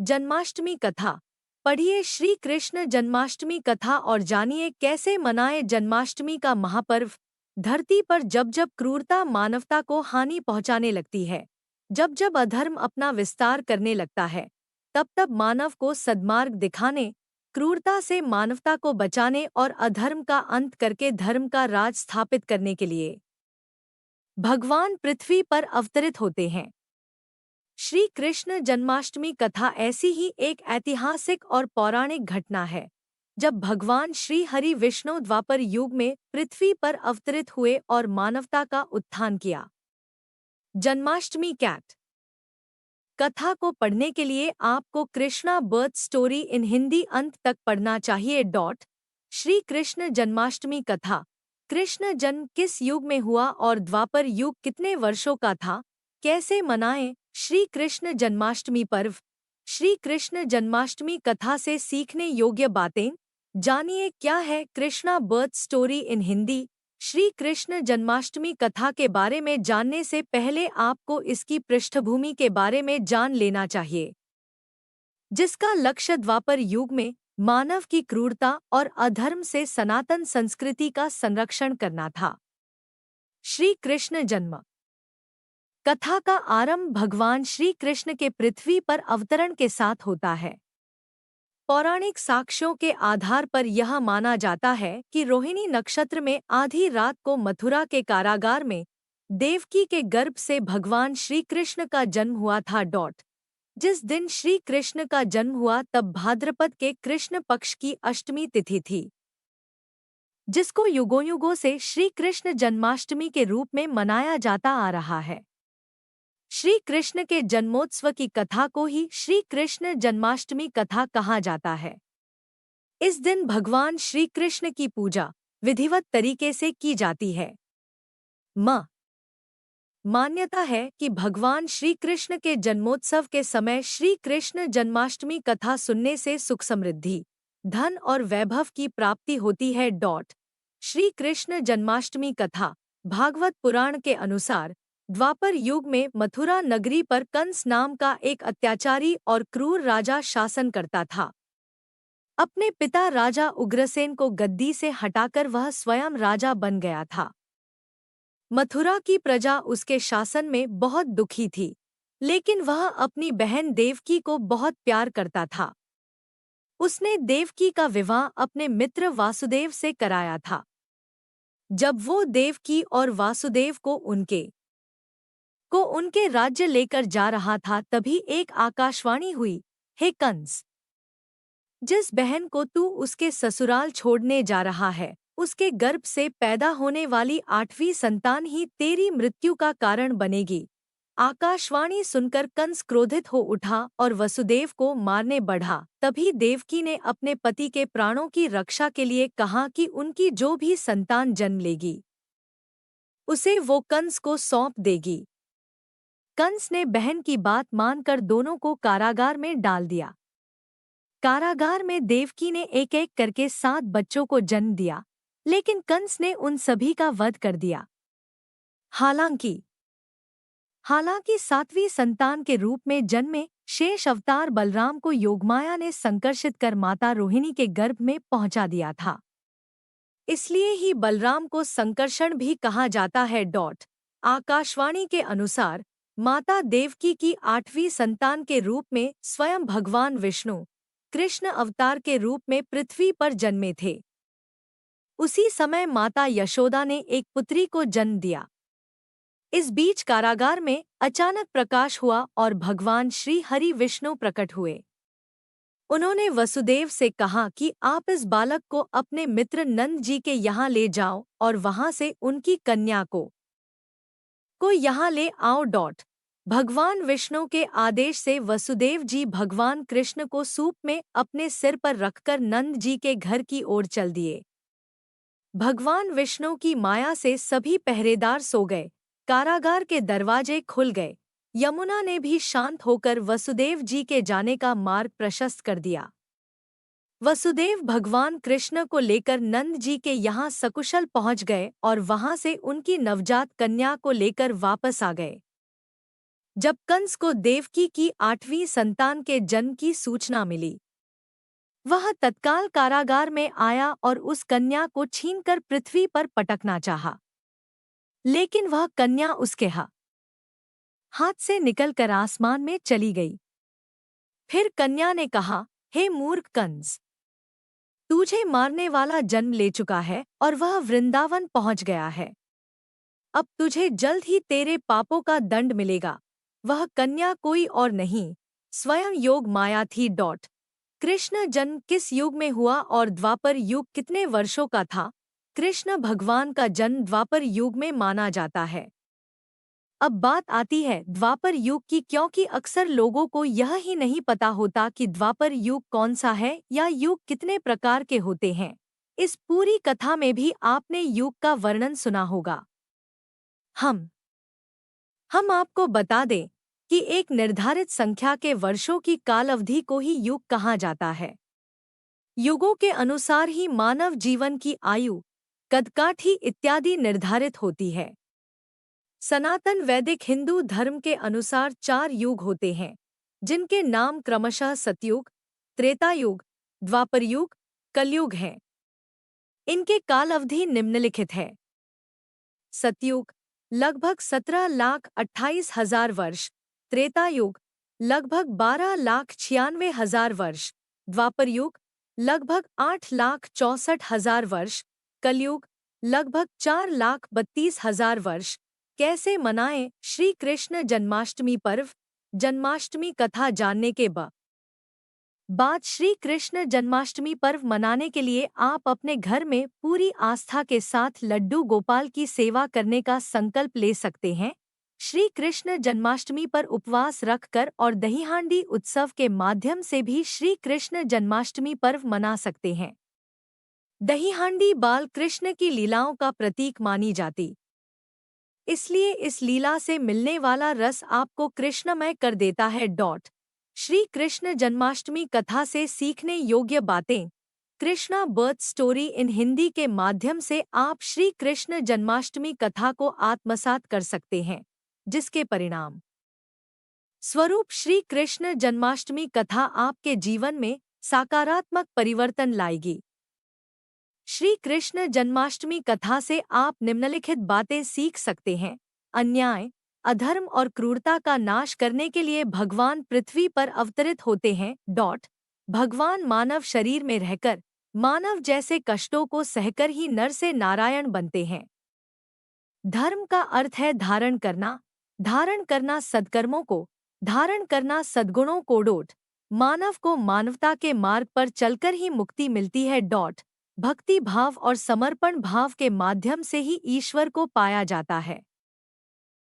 जन्माष्टमी कथा। पढ़िए श्री कृष्ण जन्माष्टमी कथा और जानिए कैसे मनाए जन्माष्टमी का महापर्व। धरती पर जब जब क्रूरता मानवता को हानि पहुंचाने लगती है, जब जब अधर्म अपना विस्तार करने लगता है, तब तब मानव को सद्मार्ग दिखाने, क्रूरता से मानवता को बचाने और अधर्म का अंत करके धर्म का राज स्थापित करने के लिए भगवान पृथ्वी पर अवतरित होते हैं। श्री कृष्ण जन्माष्टमी कथा ऐसी ही एक ऐतिहासिक और पौराणिक घटना है, जब भगवान श्री हरि विष्णु द्वापर युग में पृथ्वी पर अवतरित हुए और मानवता का उत्थान किया। जन्माष्टमी कैट कथा को पढ़ने के लिए आपको Krishna birth story in Hindi अंत तक पढ़ना चाहिए। श्री कृष्ण जन्माष्टमी कथा। कृष्ण जन्म किस युग में हुआ और द्वापर युग कितने वर्षों का था? कैसे मनाएं श्री कृष्ण जन्माष्टमी पर्व? श्री कृष्ण जन्माष्टमी कथा से सीखने योग्य बातें जानिए। क्या है Krishna birth story in Hindi? Shri Krishna Janmashtami कथा के बारे में जानने से पहले आपको इसकी पृष्ठभूमि के बारे में जान लेना चाहिए, जिसका लक्ष्य द्वापर युग में मानव की क्रूरता और अधर्म से सनातन संस्कृति का संरक्षण करना था। श्री कृष्ण जन्म कथा का आरंभ भगवान श्री कृष्ण के पृथ्वी पर अवतरण के साथ होता है। पौराणिक साक्ष्यों के आधार पर यह माना जाता है कि रोहिणी नक्षत्र में आधी रात को मथुरा के कारागार में देवकी के गर्भ से भगवान श्री कृष्ण का जन्म हुआ था। जिस दिन श्री कृष्ण का जन्म हुआ तब भाद्रपद के कृष्ण पक्ष की अष्टमी तिथि थी, जिसको युगों युगों से श्री कृष्ण जन्माष्टमी के रूप में मनाया जाता आ रहा है। श्री कृष्ण के जन्मोत्सव की कथा को ही श्री कृष्ण जन्माष्टमी कथा कहा जाता है। इस दिन भगवान श्री कृष्ण की पूजा विधिवत तरीके से की जाती है। मान्यता है कि भगवान श्री कृष्ण के जन्मोत्सव के समय श्री कृष्ण जन्माष्टमी कथा सुनने से सुख समृद्धि, धन और वैभव की प्राप्ति होती है। श्री कृष्ण जन्माष्टमी कथा। भागवत पुराण के अनुसार द्वापर युग में मथुरा नगरी पर कंस नाम का एक अत्याचारी और क्रूर राजा शासन करता था। अपने पिता राजा उग्रसेन को गद्दी से हटाकर वह स्वयं राजा बन गया था। मथुरा की प्रजा उसके शासन में बहुत दुखी थी, लेकिन वह अपनी बहन देवकी को बहुत प्यार करता था। उसने देवकी का विवाह अपने मित्र वासुदेव से कराया था। जब वो देवकी और वासुदेव को उनके राज्य लेकर जा रहा था, तभी एक आकाशवाणी हुई, हे कंस, जिस बहन को तू उसके ससुराल छोड़ने जा रहा है, उसके गर्भ से पैदा होने वाली 8वीं संतान ही तेरी मृत्यु का कारण बनेगी। आकाशवाणी सुनकर कंस क्रोधित हो उठा और वसुदेव को मारने बढ़ा। तभी देवकी ने अपने पति के प्राणों की रक्षा के लिए कहा कि उनकी जो भी संतान जन्म लेगी, उसे वो कंस को सौंप देगी। कंस ने बहन की बात मानकर दोनों को कारागार में डाल दिया। कारागार में देवकी ने एक एक करके 7 बच्चों को जन्म दिया, लेकिन कंस ने उन सभी का वध कर दिया। हालांकि 7वीं संतान के रूप में जन्मे शेष अवतार बलराम को योगमाया ने संकर्षित कर माता रोहिणी के गर्भ में पहुंचा दिया था। इसलिए ही बलराम को संकर्षण भी कहा जाता है। आकाशवाणी के अनुसार माता देवकी की 8वीं संतान के रूप में स्वयं भगवान विष्णु कृष्ण अवतार के रूप में पृथ्वी पर जन्मे थे। उसी समय माता यशोदा ने एक पुत्री को जन्म दिया। इस बीच कारागार में अचानक प्रकाश हुआ और भगवान श्री हरि विष्णु प्रकट हुए। उन्होंने वसुदेव से कहा कि आप इस बालक को अपने मित्र नंद जी के यहाँ ले जाओ और वहां से उनकी कन्या को यहाँ ले आओ। भगवान विष्णु के आदेश से वसुदेव जी भगवान कृष्ण को सूप में अपने सिर पर रखकर नंद जी के घर की ओर चल दिए। भगवान विष्णु की माया से सभी पहरेदार सो गए, कारागार के दरवाजे खुल गए। यमुना ने भी शांत होकर वसुदेव जी के जाने का मार्ग प्रशस्त कर दिया। वसुदेव भगवान कृष्ण को लेकर नंद जी के यहाँ सकुशल पहुँच गए और वहां से उनकी नवजात कन्या को लेकर वापस आ गए। जब कंस को देवकी की 8वीं संतान के जन्म की सूचना मिली, वह तत्काल कारागार में आया और उस कन्या को छीनकर पृथ्वी पर पटकना चाहा। लेकिन वह कन्या उसके हाथ से निकलकर आसमान में चली गई। फिर कन्या ने कहा, हे मूर्ख कंस, तुझे मारने वाला जन्म ले चुका है और वह वृंदावन पहुंच गया है। अब तुझे जल्द ही तेरे पापों का दंड मिलेगा। वह कन्या कोई और नहीं, स्वयं योग माया थी। कृष्ण जन्म किस युग में हुआ और द्वापर युग कितने वर्षों का था? कृष्ण भगवान का जन्म द्वापर युग में माना जाता है। अब बात आती है द्वापर युग की, क्योंकि अक्सर लोगों को यह ही नहीं पता होता कि द्वापर युग कौन सा है या युग कितने प्रकार के होते हैं। इस पूरी कथा में भी आपने युग का वर्णन सुना होगा। हम आपको बता दें कि एक निर्धारित संख्या के वर्षों की काल अवधि को ही युग कहा जाता है। युगों के अनुसार ही मानव जीवन की आयु, कदकाठी इत्यादि निर्धारित होती है। सनातन वैदिक हिंदू धर्म के अनुसार 4 युग होते हैं, जिनके नाम क्रमशः सतयुग, त्रेतायुग, द्वापर युग, कलयुग हैं। इनके काल अवधि निम्नलिखित है। सतयुग लगभग 17,28,000 वर्ष, त्रेतायुग लगभग 12,96,000 वर्ष, द्वापर युग लगभग 8,64,000 वर्ष, कलयुग लगभग 4,32,000 वर्ष। कैसे मनाएं श्री कृष्ण जन्माष्टमी पर्व? जन्माष्टमी कथा जानने के बाद श्री कृष्ण जन्माष्टमी पर्व मनाने के लिए आप अपने घर में पूरी आस्था के साथ लड्डू गोपाल की सेवा करने का संकल्प ले सकते हैं। श्री कृष्ण जन्माष्टमी पर उपवास रखकर और दही हांडी उत्सव के माध्यम से भी श्री कृष्ण जन्माष्टमी पर्व मना सकते हैं। दही हांडी बाल कृष्ण की लीलाओं का प्रतीक मानी जाती, इसलिए इस लीला से मिलने वाला रस आपको कृष्णमय कर देता है। श्री कृष्ण जन्माष्टमी कथा से सीखने योग्य बातें। Krishna birth story in Hindi के माध्यम से आप श्री कृष्ण जन्माष्टमी कथा को आत्मसात कर सकते हैं, जिसके परिणाम स्वरूप श्री कृष्ण जन्माष्टमी कथा आपके जीवन में सकारात्मक परिवर्तन लाएगी। श्री कृष्ण जन्माष्टमी कथा से आप निम्नलिखित बातें सीख सकते हैं। अन्याय, अधर्म और क्रूरता का नाश करने के लिए भगवान पृथ्वी पर अवतरित होते हैं। भगवान मानव शरीर में रहकर मानव जैसे कष्टों को सहकर ही नर से नारायण बनते हैं। धर्म का अर्थ है धारण करना सद्कर्मों को, धारण करना सद्गुणों को। मानव को मानवता के मार्ग पर चलकर ही मुक्ति मिलती है। भक्ति भाव और समर्पण भाव के माध्यम से ही ईश्वर को पाया जाता है।